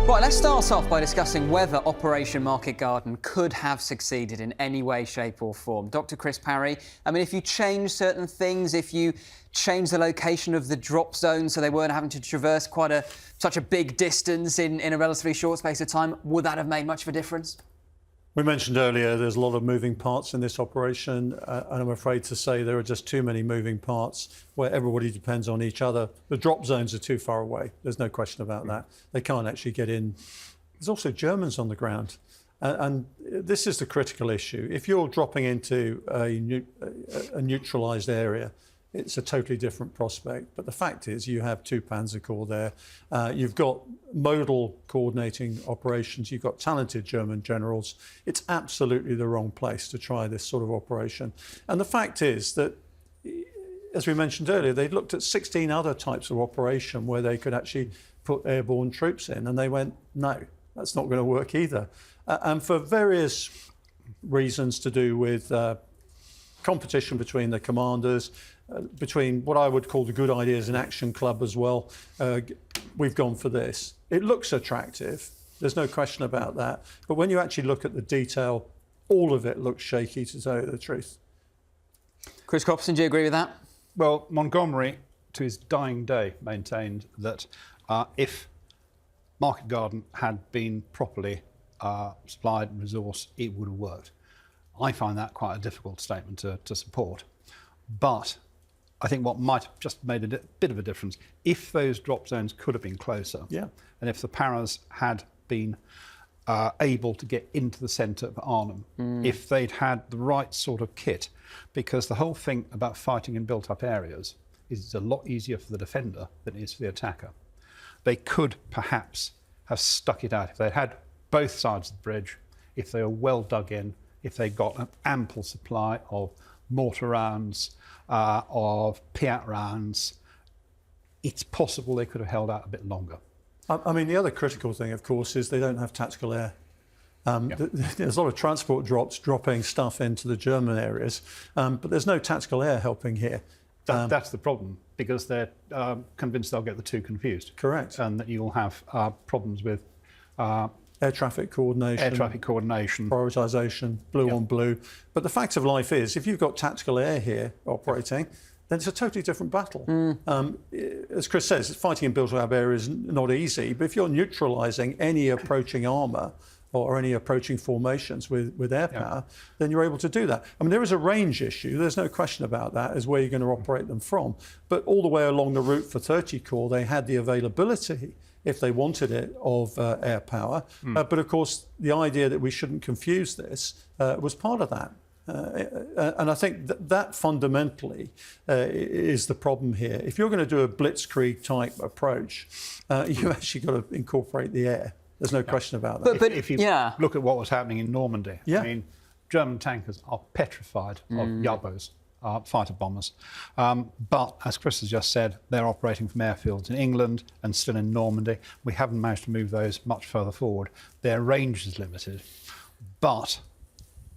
Right, let's start off by discussing whether Operation Market Garden could have succeeded in any way, shape or form. Dr. Chris Parry, I mean, if you change certain things, if you change the location of the drop zone so they weren't having to traverse such a big distance in a relatively short space of time, would that have made much of a difference? We mentioned earlier there's a lot of moving parts in this operation, and I'm afraid to say there are just too many moving parts where everybody depends on each other. The drop zones are too far away. There's no question about that. They can't actually get in. There's also Germans on the ground. And this is the critical issue. If you're dropping into a neutralised area, it's a totally different prospect. But the fact is you have two Panzer Corps there. You've got modal coordinating operations. You've got talented German generals. It's absolutely the wrong place to try this sort of operation. And the fact is that, as we mentioned earlier, they'd looked at 16 other types of operation where they could actually put airborne troops in. And they went, no, that's not going to work either. And for various reasons to do with competition between the commanders, between what I would call the good ideas and action club as well, we've gone for this. It looks attractive, there's no question about that, but when you actually look at the detail, all of it looks shaky, to tell you the truth. Chris Copson, do you agree with that? Well, Montgomery, to his dying day, maintained that if Market Garden had been properly supplied and resourced, it would have worked. I find that quite a difficult statement to support, but I think what might have just made a bit of a difference, if those drop zones could have been closer, and if the paras had been able to get into the centre of Arnhem, if they'd had the right sort of kit, because the whole thing about fighting in built-up areas is it's a lot easier for the defender than it is for the attacker. They could perhaps have stuck it out if they'd had both sides of the bridge, if they were well dug in, if they got an ample supply of mortar rounds, of Piat rounds, it's possible they could have held out a bit longer. I mean, the other critical thing, of course, is they don't have tactical air. There's a lot of transport drops dropping stuff into the German areas, but there's no tactical air helping here. That's the problem, because they're convinced they'll get the two confused. Correct. And that you'll have problems with air traffic coordination, prioritisation, blue on blue. But the fact of life is, if you've got tactical air here operating, then it's a totally different battle. As Chris says, fighting in built-up areas is not easy, but if you're neutralising any approaching armour or any approaching formations with air power, then you're able to do that. I mean, there is a range issue, there's no question about that, is where you're going to operate them from. But all the way along the route for 30 Corps, they had the availability, if they wanted it, of air power. But of course, the idea that we shouldn't confuse this was part of that. And I think that fundamentally is the problem here. If you're going to do a blitzkrieg type approach, you've actually got to incorporate the air. There's no question about that. But if you look at what was happening in Normandy, I mean, German tankers are petrified of Jabos, fighter bombers. But as Chris has just said, they're operating from airfields in England and still in Normandy. We haven't managed to move those much further forward. Their range is limited, but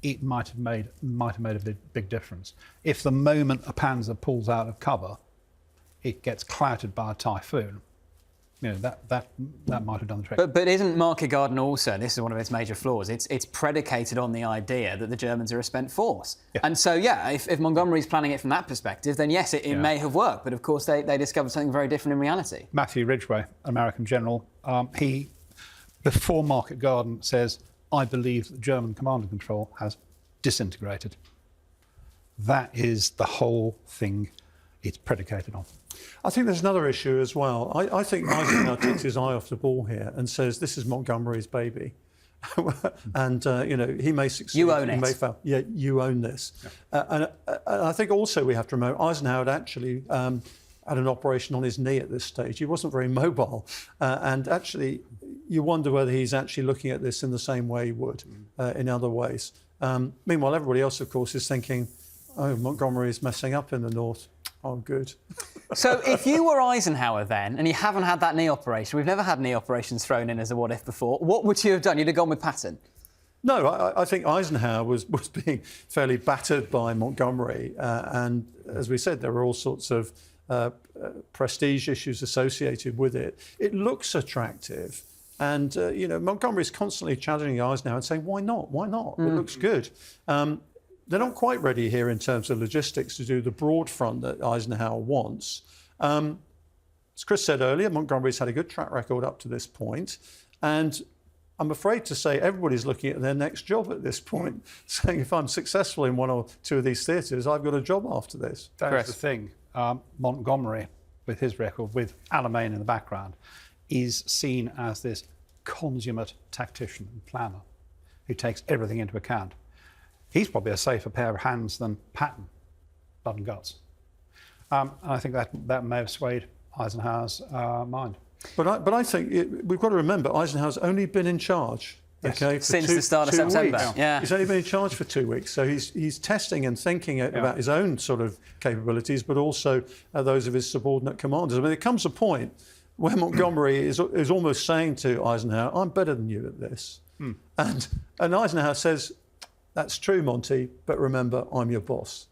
it might have made a big difference. If the moment a Panzer pulls out of cover, it gets clouted by a typhoon, that might have done the trick. But isn't Market Garden also, this is one of its major flaws, it's predicated on the idea that the Germans are a spent force. Yeah. And so, if Montgomery's planning it from that perspective, then yes, it may have worked. But of course, they discovered something very different in reality. Matthew Ridgway, American general, he, before Market Garden, says, I believe that German command and control has disintegrated. That is the whole thing it's predicated on. I think there's another issue as well. I think Eisenhower takes his eye off the ball here and says, this is Montgomery's baby. And, he may succeed. You own he it. may fail. Yeah, you own this. Yeah. And I think also we have to remember Eisenhower had actually had an operation on his knee at this stage. He wasn't very mobile. And actually, you wonder whether he's actually looking at this in the same way he would in other ways. Meanwhile, everybody else, of course, is thinking, oh, Montgomery is messing up in the north. Oh, good. So if you were Eisenhower then, and you haven't had that knee operation, we've never had knee operations thrown in as a what-if before, what would you have done? You'd have gone with Patton? No, I think Eisenhower was being fairly battered by Montgomery. And as we said, there were all sorts of prestige issues associated with it. It looks attractive. And, Montgomery's constantly challenging Eisenhower and saying, why not? Why not? It looks good. They're not quite ready here in terms of logistics to do the broad front that Eisenhower wants. As Chris said earlier, Montgomery's had a good track record up to this point. And I'm afraid to say everybody's looking at their next job at this point, saying if I'm successful in one or two of these theatres, I've got a job after this. That's the thing. Montgomery, with his record, with Alamein in the background, is seen as this consummate tactician and planner who takes everything into account. He's probably a safer pair of hands than Patton, blood and guts. And I think that may have swayed Eisenhower's mind. But I think we've got to remember Eisenhower's only been in charge. Yes. Okay, since the start of September. Weeks. Yeah. He's only been in charge for 2 weeks, so he's testing and thinking about his own sort of capabilities, but also those of his subordinate commanders. I mean, there comes a point where Montgomery is almost saying to Eisenhower, "I'm better than you at this," and Eisenhower says, "That's true, Monty, but remember, I'm your boss."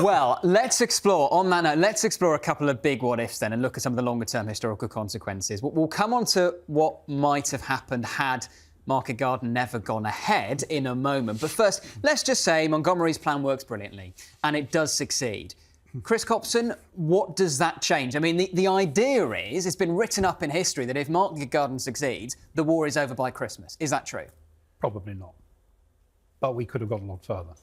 Well, let's explore a couple of big what-ifs then and look at some of the longer-term historical consequences. We'll come on to what might have happened had Market Garden never gone ahead in a moment. But first, let's just say Montgomery's plan works brilliantly and it does succeed. Chris Copson, what does that change? I mean, the idea is, it's been written up in history that if Market Garden succeeds, the war is over by Christmas. Is that true? Probably not. But we could have gone a lot further.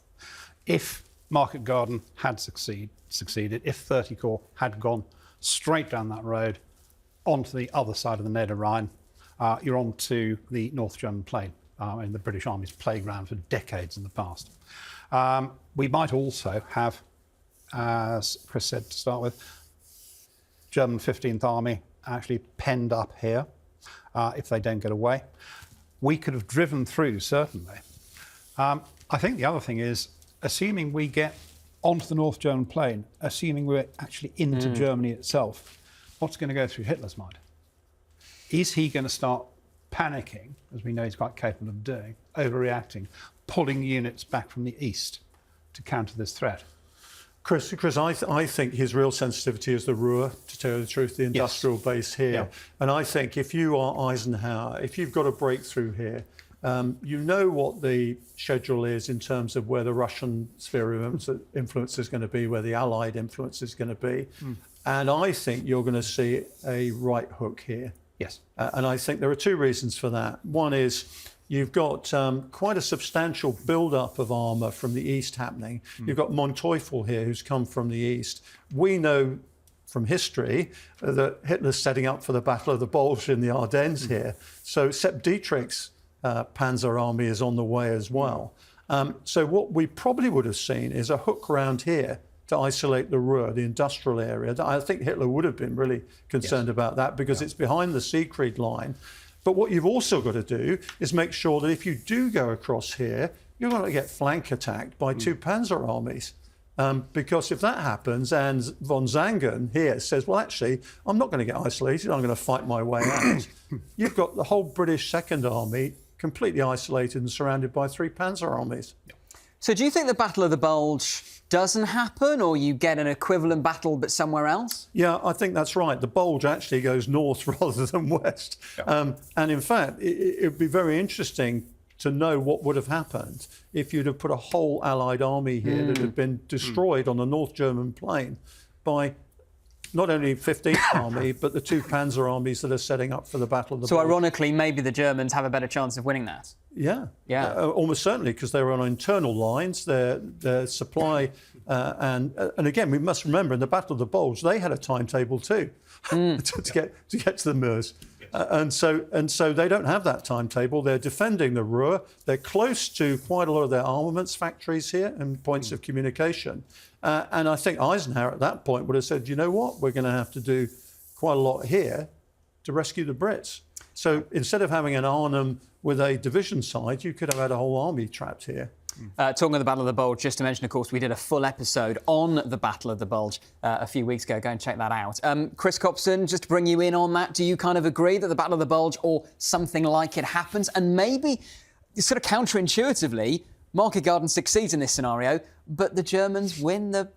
If Market Garden had succeeded, if 30 Corps had gone straight down that road onto the other side of the Neder Rhine, you're on to the North German plain, and the British Army's playground for decades in the past. We might also have, as Chris said to start with, German 15th Army actually penned up here if they don't get away. We could have driven through, certainly. I think the other thing is, assuming we get onto the North German plain, assuming we're actually into Germany itself, what's going to go through Hitler's mind? Is he going to start panicking, as we know he's quite capable of doing, overreacting, pulling units back from the east to counter this threat? Chris, I think his real sensitivity is the Ruhr, to tell you the truth, the industrial base here. Yeah. And I think if you are Eisenhower, if you've got a breakthrough here, you know what the schedule is in terms of where the Russian sphere of influence is going to be, where the Allied influence is going to be. And I think you're going to see a right hook here. Yes. And I think there are two reasons for that. One is you've got quite a substantial build-up of armour from the east happening. You've got Manteuffel here, who's come from the east. We know from history that Hitler's setting up for the Battle of the Bulge in the Ardennes here. So Sepp Dietrich's Panzer Army is on the way as well. So what we probably would have seen is a hook round here to isolate the Ruhr, the industrial area. I think Hitler would have been really concerned about that because it's behind the Siegfried line. But what you've also got to do is make sure that if you do go across here, you're going to get flank attacked by two Panzer armies. Because if that happens and von Zangen here says, well, actually, I'm not going to get isolated, I'm going to fight my way out. You've got the whole British Second Army completely isolated and surrounded by three Panzer armies. So do you think the Battle of the Bulge doesn't happen, or you get an equivalent battle but somewhere else? Yeah, I think that's right. The Bulge actually goes north rather than west. Yeah. And in fact, it would be very interesting to know what would have happened if you'd have put a whole Allied army here that had been destroyed on the North German plain by not only 15th Army, but the two Panzer armies that are setting up for the Battle of the Bulge. So ironically, maybe the Germans have a better chance of winning that. Yeah, Yeah. Almost certainly, because they were on internal lines. Their supply, and again, we must remember in the Battle of the Bulge, they had a timetable too to get to the Meuse, and so they don't have that timetable. They're defending the Ruhr. They're close to quite a lot of their armaments factories here and points of communication. And I think Eisenhower at that point would have said, you know what, we're going to have to do quite a lot here to rescue the Brits. So instead of having an Arnhem with a division side, you could have had a whole army trapped here. Talking of the Battle of the Bulge, just to mention, of course, we did a full episode on the Battle of the Bulge a few weeks ago. Go and check that out. Chris Copson, just to bring you in on that, do you kind of agree that the Battle of the Bulge or something like it happens? And maybe, sort of counterintuitively, Market Garden succeeds in this scenario, but the Germans win the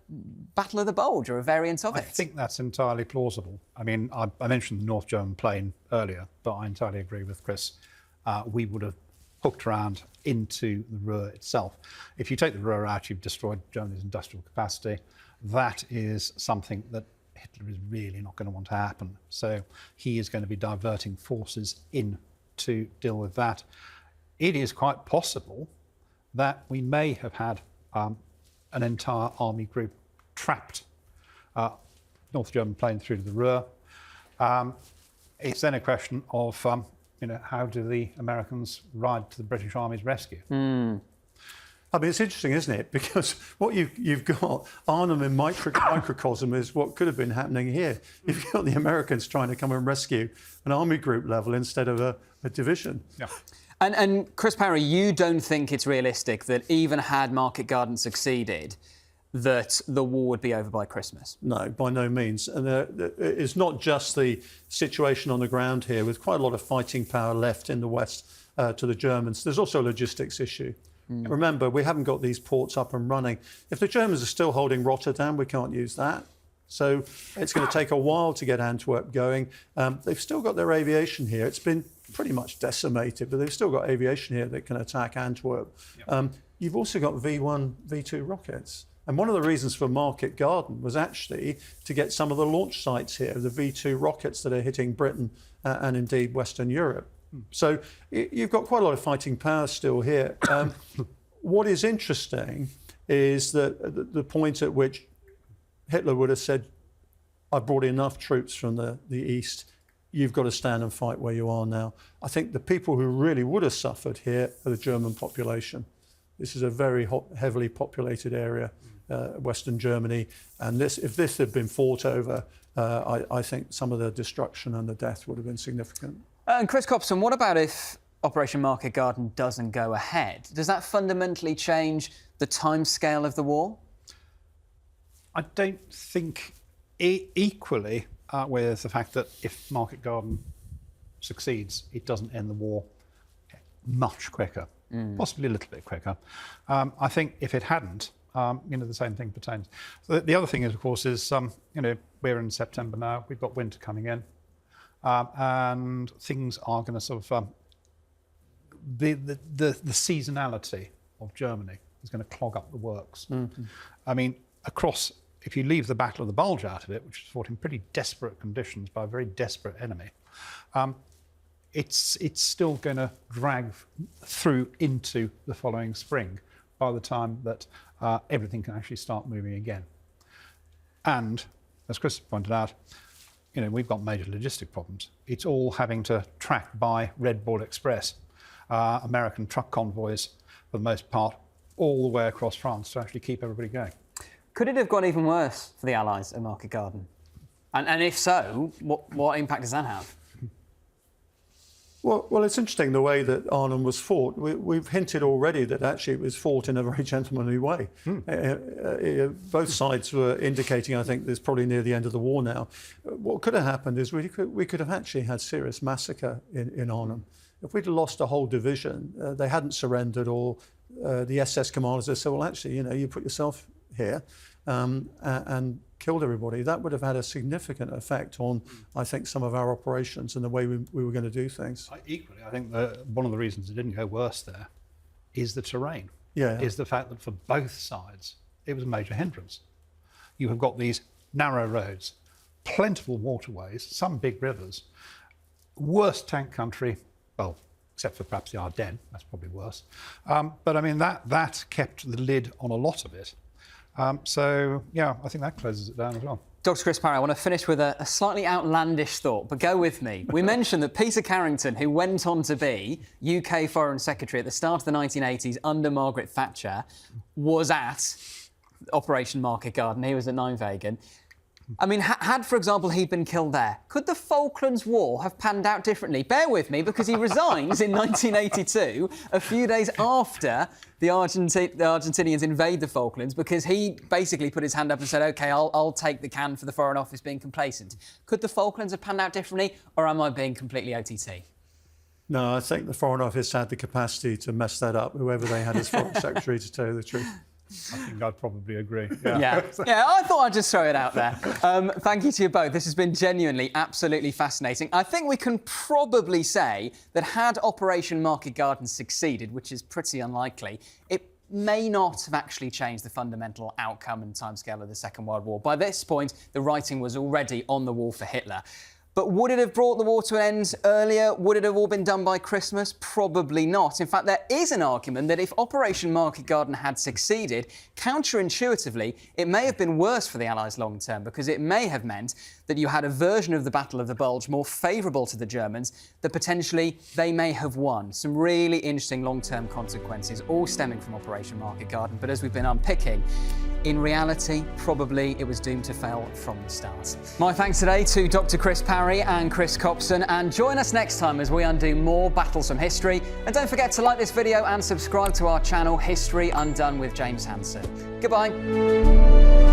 Battle of the Bulge, or a variant of it. I think that's entirely plausible. I mean, I mentioned the North German plain earlier, but I entirely agree with Chris. We would have hooked around into the Ruhr itself. If you take the Ruhr out, you've destroyed Germany's industrial capacity. That is something that Hitler is really not going to want to happen. So he is going to be diverting forces in to deal with that. It is quite possible that we may have had an entire army group trapped North German plain through to the Ruhr. It's then a question of how do the Americans ride to the British Army's rescue? I mean, it's interesting, isn't it? Because what you've got, Arnhem in microcosm is what could have been happening here. You've got the Americans trying to come and rescue an army group level instead of a division. Yeah. And Chris Parry, you don't think it's realistic that even had Market Garden succeeded, that the war would be over by Christmas? No, by no means. And it's not just the situation on the ground here, with quite a lot of fighting power left in the west to the Germans. There's also a logistics issue. Remember, we haven't got these ports up and running. If the Germans are still holding Rotterdam, we can't use that. So it's going to take a while to get Antwerp going. They've still got their aviation here. It's been pretty much decimated, but they've still got aviation here that can attack Antwerp. Yep. You've also got V1, V2 rockets. And one of the reasons for Market Garden was actually to get some of the launch sites here, the V2 rockets that are hitting Britain and indeed Western Europe. So you've got quite a lot of fighting power still here. What is interesting is that the point at which Hitler would have said, I've brought enough troops from the east, you've got to stand and fight where you are now. I think the people who really would have suffered here are the German population. This is a very heavily populated area, Western Germany, and if this had been fought over, I think some of the destruction and the death would have been significant. And Chris Copson, what about if Operation Market Garden doesn't go ahead? Does that fundamentally change the timescale of the war? I don't think equally with the fact that if Market Garden succeeds, it doesn't end the war much quicker, possibly a little bit quicker. I think if it hadn't, the same thing pertains. The other thing is, of course, is we're in September now. We've got winter coming in, and things are going to sort of the seasonality of Germany is going to clog up the works. Mm-hmm. I mean, if you leave the Battle of the Bulge out of it, which was fought in pretty desperate conditions by a very desperate enemy, it's still going to drag through into the following spring by the time that everything can actually start moving again. And, as Chris pointed out, we've got major logistic problems. It's all having to track by Red Bull Express, American truck convoys, for the most part, all the way across France to actually keep everybody going. Could it have gone even worse for the Allies at Market Garden? And if so, what impact does that have? Well, it's interesting the way that Arnhem was fought. We've hinted already that actually it was fought in a very gentlemanly way. Both sides were indicating, I think, there's probably near the end of the war now. What could have happened is we could have actually had serious massacre in Arnhem. If we'd lost a whole division, they hadn't surrendered or the SS commanders have said, well, actually, you put yourself here and killed everybody. That would have had a significant effect on, I think, some of our operations and the way we were going to do things. Equally, I think one of the reasons it didn't go worse there is the terrain. Yeah. Is the fact that for both sides, it was a major hindrance. You have got these narrow roads, plentiful waterways, some big rivers, worst tank country, well, except for perhaps the Ardennes, that's probably worse. But I mean, that kept the lid on a lot of it. So, yeah, I think that closes it down as well. Dr. Chris Parry, I want to finish with a slightly outlandish thought, but go with me. We mentioned that Peter Carrington, who went on to be UK Foreign Secretary at the start of the 1980s under Margaret Thatcher, was at Operation Market Garden. He was at Nijmegen. I mean, had, for example, he been killed there, could the Falklands War have panned out differently? Bear with me, because he resigns in 1982, a few days after the Argentinians invade the Falklands, because he basically put his hand up and said, OK, I'll take the can for the Foreign Office being complacent. Could the Falklands have panned out differently, or am I being completely OTT? No, I think the Foreign Office had the capacity to mess that up, whoever they had as Foreign Secretary, to tell you the truth. I think I'd probably agree. Yeah, I thought I'd just throw it out there. Thank you to you both. This has been genuinely, absolutely fascinating. I think we can probably say that had Operation Market Garden succeeded, which is pretty unlikely, it may not have actually changed the fundamental outcome and timescale of the Second World War. By this point, the writing was already on the wall for Hitler. But would it have brought the war to an end earlier? Would it have all been done by Christmas? Probably not. In fact, there is an argument that if Operation Market Garden had succeeded, counterintuitively, it may have been worse for the Allies long term, because it may have meant that you had a version of the Battle of the Bulge more favourable to the Germans, that potentially they may have won. Some really interesting long-term consequences, all stemming from Operation Market Garden. But as we've been unpicking, in reality, probably it was doomed to fail from the start. My thanks today to Dr. Chris Parry and Chris Copson, and join us next time as we undo more battles from history. And don't forget to like this video and subscribe to our channel, History Undone with James Hanson. Goodbye.